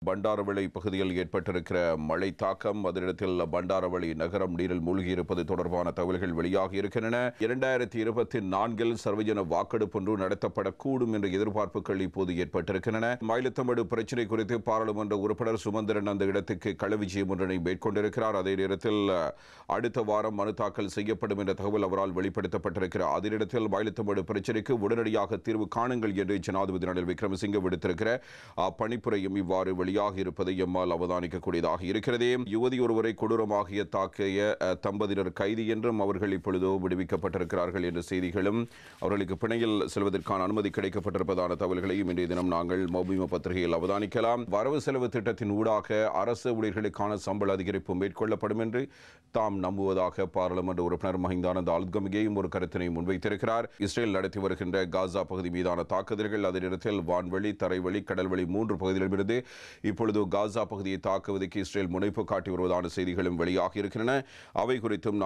பண்டாரவளை பகுதியில் ஏற்பட்டிருக்கிற மழை தாக்கம், அதனிடத்தில் பண்டாரவளை நகரம் நீரில் மூழ்கியிருப்பது தொடர்பான தகவல்கள் வெளியாகி இருக்கின்றன. 2024 சர்வஜன வாக்கெடுப்பு ஒன்று நடத்தப்படக்கூடும் என்ற எதிர்பார்ப்புகள் இப்போது ஏற்பட்டிருக்கின்றன. மயிலத்தமடு பிரச்சினை குறித்து பாராளுமன்ற உறுப்பினர் சுமந்திரன் அந்த இடத்துக்கு களவிஜயம் ஒன்றினை மேற்கொண்டிருக்கிறார். அதே நேரத்தில் அடுத்த வாரம் மனு தாக்கல் செய்யப்படும் என்ற தகவல் அவரால் வெளிப்படுத்தப்பட்டிருக்கிறார். அதனிடத்தில் மயிலத்தமடு பிரச்சினைக்கு உடனடியாக தீர்வு காணுங்கள் என்று ஜனாதிபதி ரணில் விக்ரமசிங்கே விடுத்திருக்கிற பணிப்புரையும் இவ்வாறு வெளியாகி இருப்பதை எம்மால் அவதானிக்கக்கூடியதாக இருக்கிறது. யுவதி ஒருவரை கொடூரமாகிய தாக்கிய தம்பதியினர் கைது என்றும் அவர்கள் இப்பொழுதோ விடுவிக்கப்பட்டிருக்கிறார்கள் என்ற செய்திகளும் அவர்களுக்கு பிணையில் செல்வதற்கான அனுமதி கிடைக்கப்பட்டிருப்பதான தகவல்களையும் இன்றைய தினம் நாங்கள் மௌபிம பத்திரிகையில் அவதானிக்கலாம். வரவு செலவு திட்டத்தின் ஊடாக அரசு ஊழியர்களுக்கான சம்பள அதிகரிப்பு மேற்கொள்ளப்படும் என்று தாம் நம்புவதாக பாராளுமன்ற உறுப்பினர் மஹிந்தானந்த அல்கமிகேயும் ஒரு கருத்தினை முன்வைத்திருக்கிறார். இஸ்ரேல் நடத்தி வருகின்ற காசா பகுதி மீதான தாக்குதல்கள், அதே நேரத்தில் வான்வெளி, தரைவழி, கடல்வழி 3 பகுதிகளிலிருந்து இப்பொழுது காசா பகுதியை தாக்குவதற்கு இஸ்ரேல் முனைப்பு காட்டி வருவதான செய்திகளும் வெளியாகி இருக்கின்றன. அவை குறித்தும்